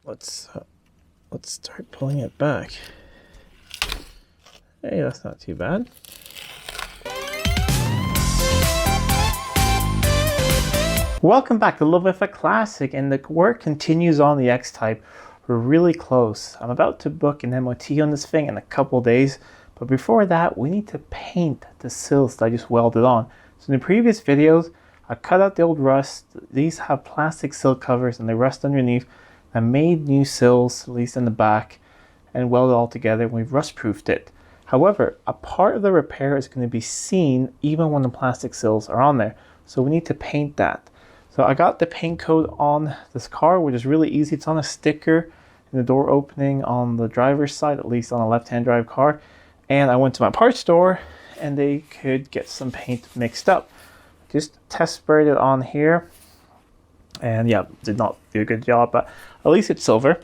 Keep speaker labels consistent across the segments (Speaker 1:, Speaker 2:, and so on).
Speaker 1: let's start pulling it back. Hey, that's not too bad. Welcome back to Live With a Classic, and the work continues on the X-Type. We're really close. I'm about to book an MOT on this thing in a couple days, but before that, we need to paint the sills that I just welded on. So in the previous videos, I cut out the old rust. These have plastic sill covers and they rust underneath. I made new sills, at least in the back, and welded it all together, and we've rust-proofed it. However, a part of the repair is going to be seen even when the plastic sills are on there. So we need to paint that. So I got the paint code on this car, which is really easy. It's on a sticker in the door opening on the driver's side, at least on a left-hand drive car. And I went to my parts store and they could get some paint mixed up. Just test sprayed it on here. And yeah, did not do a good job, but at least it's silver.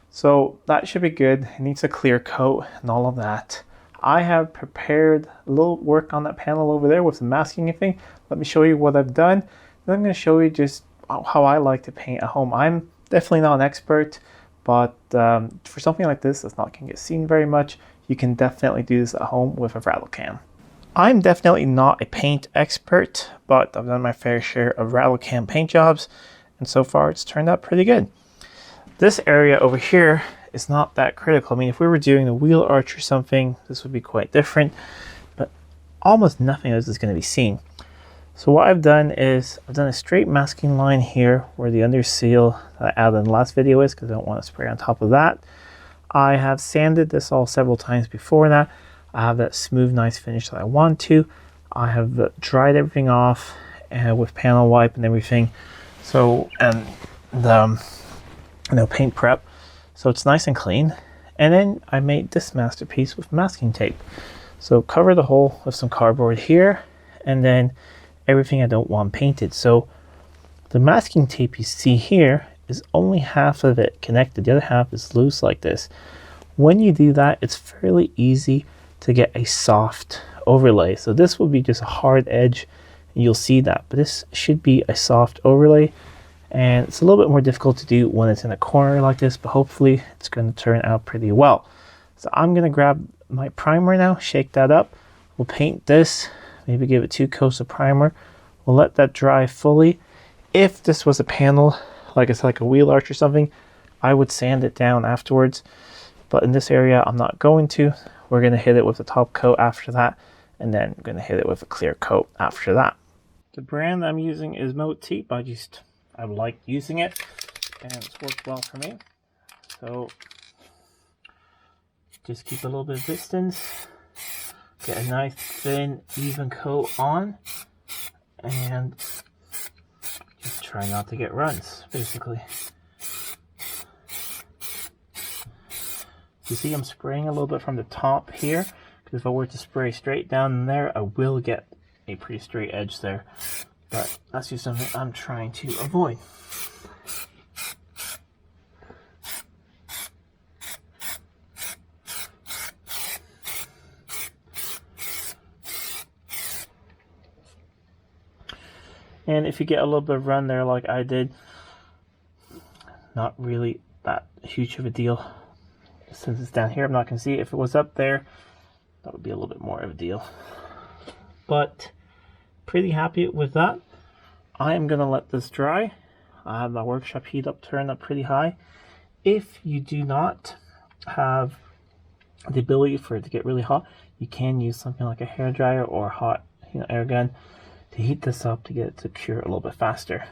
Speaker 1: So that should be good. It needs a clear coat and all of that. I have prepared a little work on that panel over there with some masking and thing. Let me show you what I've done. Then I'm going to show you just how I like to paint at home. I'm definitely not an expert, but for something like this that's not going to get seen very much, you can definitely do this at home with a Rattle can. I'm definitely not a paint expert, but I've done my fair share of Rattle can paint jobs, and so far it's turned out pretty good. This area over here is not that critical. I mean, if we were doing a wheel arch or something, this would be quite different, but almost nothing of this is going to be seen. So what I've done is I've done a straight masking line here where the under seal that I added in the last video is, because I don't want to spray on top of that. I have sanded this all several times before that. I have that smooth, nice finish that I want to. I have dried everything off with panel wipe and everything. So, and the paint prep. So it's nice and clean. And then I made this masterpiece with masking tape. So cover the hole with some cardboard here, and then everything I don't want painted. So the masking tape you see here is only half of it connected. The other half is loose like this. When you do that, it's fairly easy to get a soft overlay. So this will be just a hard edge, and you'll see that. But this should be a soft overlay, and it's a little bit more difficult to do when it's in a corner like this, but hopefully it's going to turn out pretty well. So I'm going to grab my primer now, shake that up. We'll paint this, maybe give it 2 coats of primer. We'll let that dry fully. If this was a panel, like it's like a wheel arch or something, I would sand it down afterwards. But in this area, I'm not going to. We're going to hit it with the top coat after that, and then I'm going to hit it with a clear coat after that. The brand I'm using is Motif. I like using it, and it's worked well for me. So just keep a little bit of distance, get a nice thin even coat on, and just try not to get runs, basically. You see I'm spraying a little bit from the top here, because if I were to spray straight down there, I will get a pretty straight edge there. But that's just something I'm trying to avoid. And if you get a little bit of run there like I did, not really that huge of a deal. Since it's down here, I'm not going to see it. If it was up there, that would be a little bit more of a deal. But pretty happy with that. I am going to let this dry. I have my workshop heat up turned up pretty high. If you do not have the ability for it to get really hot, you can use something like a hairdryer or a hot air gun to heat this up to get it to cure a little bit faster.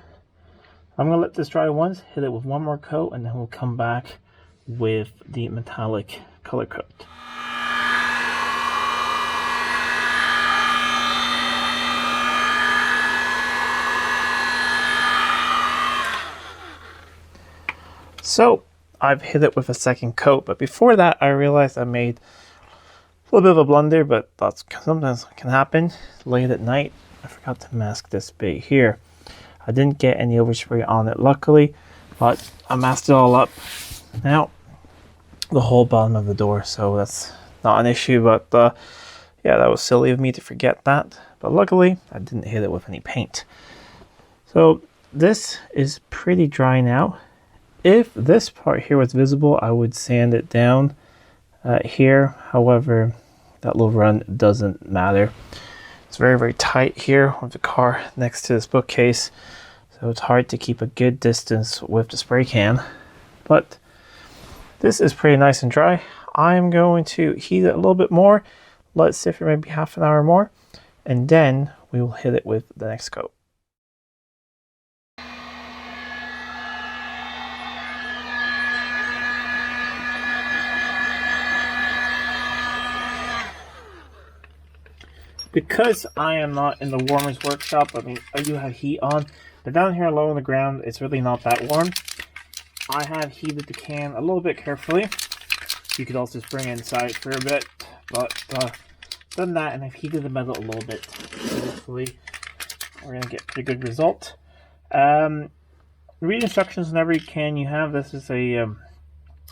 Speaker 1: I'm going to let this dry once, hit it with one more coat, and then we'll come back with the metallic color coat. So I've hit it with a second coat, but before that I realized I made a little bit of a blunder, but that's sometimes can happen. Late at night, I forgot to mask this bit here. I didn't get any overspray on it luckily, but I masked it all up. Now the whole bottom of the door, so that's not an issue, but yeah, that was silly of me to forget that, but luckily I didn't hit it with any paint. So this is pretty dry now. If this part here was visible, I would sand it down here. However, that little run doesn't matter. It's very, very tight here with the car next to this bookcase, so it's hard to keep a good distance with the spray can. But this is pretty nice and dry. I'm going to heat it a little bit more, let it sit for maybe half an hour more, and then we will hit it with the next coat. Because I am not in the warmer's workshop, I mean, I do have heat on, but down here low on the ground, it's really not that warm. I have heated the can a little bit carefully. You could also just bring it inside for a bit, but done that, and I've heated the metal a little bit. So hopefully, we're going to get a pretty good result. Read instructions on every can you have. This is a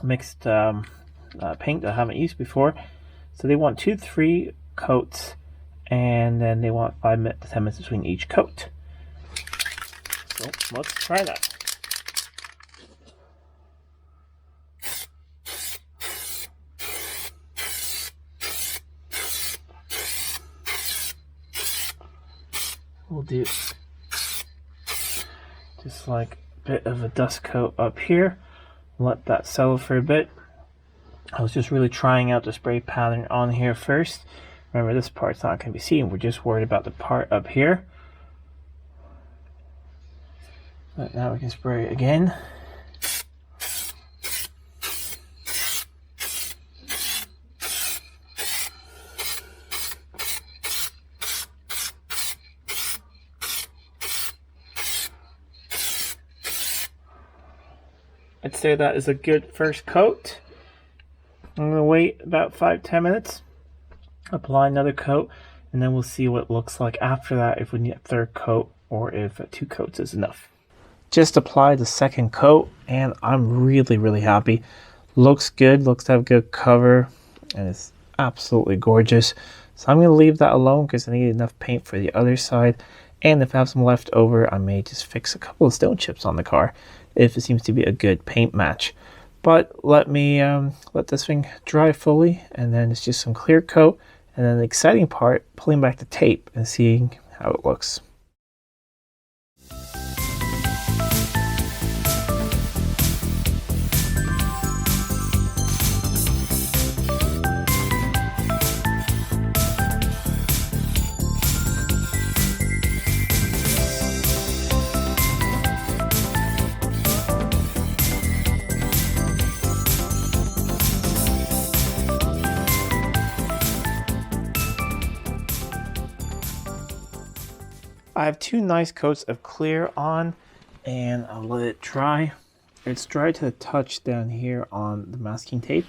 Speaker 1: mixed paint that I haven't used before. So they want 2 to 3 coats, and then they want 5 to 10 minutes between each coat. So let's try that. We'll do just like a bit of a dust coat up here. Let that settle for a bit. I was just really trying out the spray pattern on here first. Remember, this part's not going to be seen. We're just worried about the part up here. But now we can spray again. I'd say that is a good first coat. I'm going to wait about 5-10 minutes, apply another coat, and then we'll see what it looks like after that, if we need a third coat or if 2 coats is enough. Just applied the second coat, and I'm really, really happy. Looks good, looks to have good cover, and it's absolutely gorgeous. So I'm going to leave that alone because I need enough paint for the other side. And if I have some left over, I may just fix a couple of stone chips on the car if it seems to be a good paint match. But let me let this thing dry fully, and then it's just some clear coat, and then the exciting part, pulling back the tape and seeing how it looks. I have 2 nice coats of clear on, and I'll let it dry. It's dry to the touch down here on the masking tape.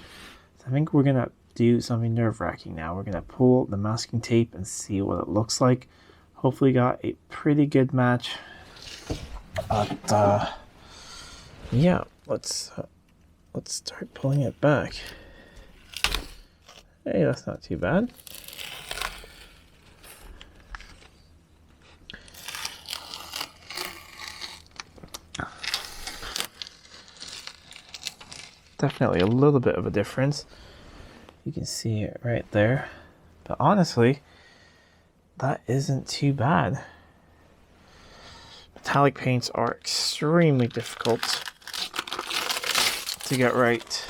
Speaker 1: So I think we're gonna do something nerve-wracking now. We're gonna pull the masking tape and see what it looks like. Hopefully got a pretty good match. But yeah, let's start pulling it back. Hey, that's not too bad. Definitely a little bit of a difference. You can see it right there. But honestly, that isn't too bad. Metallic paints are extremely difficult to get right.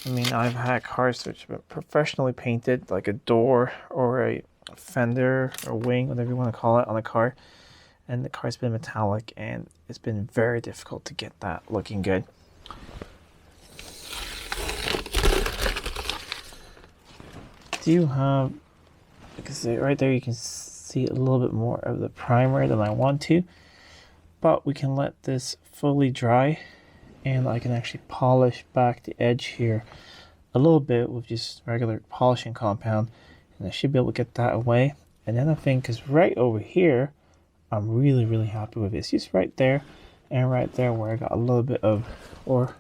Speaker 1: I mean, I've had cars which have been professionally painted, like a door or a fender or wing, whatever you want to call it, on a car. And the car's been metallic, and it's been very difficult to get that looking good. Do have, because right there you can see a little bit more of the primer than I want to, but we can let this fully dry, and I can actually polish back the edge here a little bit with just regular polishing compound, and I should be able to get that away. And then I think, because right over here I'm really, really happy with it. It's just right there and right there where I got a little bit of, or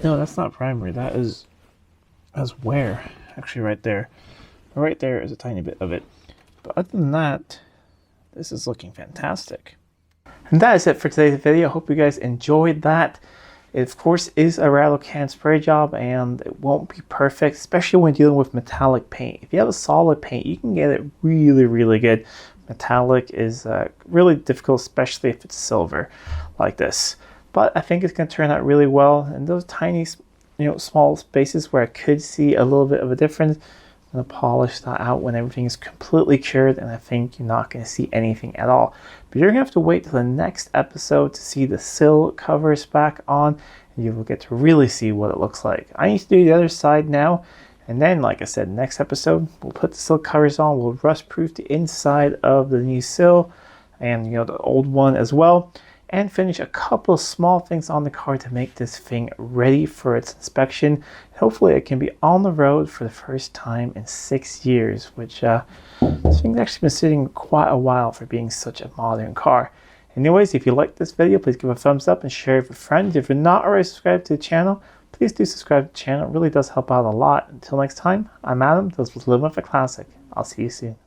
Speaker 1: no, that's not primer, that's wear. Actually right there is a tiny bit of it, but other than that, this is looking fantastic. And that is it for today's video. I hope you guys enjoyed that. It of course is a Rattle can spray job, and it won't be perfect, especially when dealing with metallic paint. If you have a solid paint, you can get it really good. Metallic is really difficult, especially if it's silver like this. But I think it's going to turn out really well. And those tiny, small spaces where I could see a little bit of a difference, I'm going to polish that out when everything is completely cured, and I think you're not going to see anything at all. But you're going to have to wait till the next episode to see the sill covers back on, and you will get to really see what it looks like. I need to do the other side now, and then, like I said, next episode, we'll put the sill covers on, we'll rust proof the inside of the new sill, and the old one as well, and finish a couple of small things on the car to make this thing ready for its inspection. Hopefully it can be on the road for the first time in 6 years, which this thing's actually been sitting quite a while for being such a modern car. Anyways, if you like this video, please give a thumbs up and share it with friends. If you're not already subscribed to the channel, please do subscribe to the channel. It really does help out a lot. Until next time, I'm Adam. This was Living with a Classic. I'll see you soon.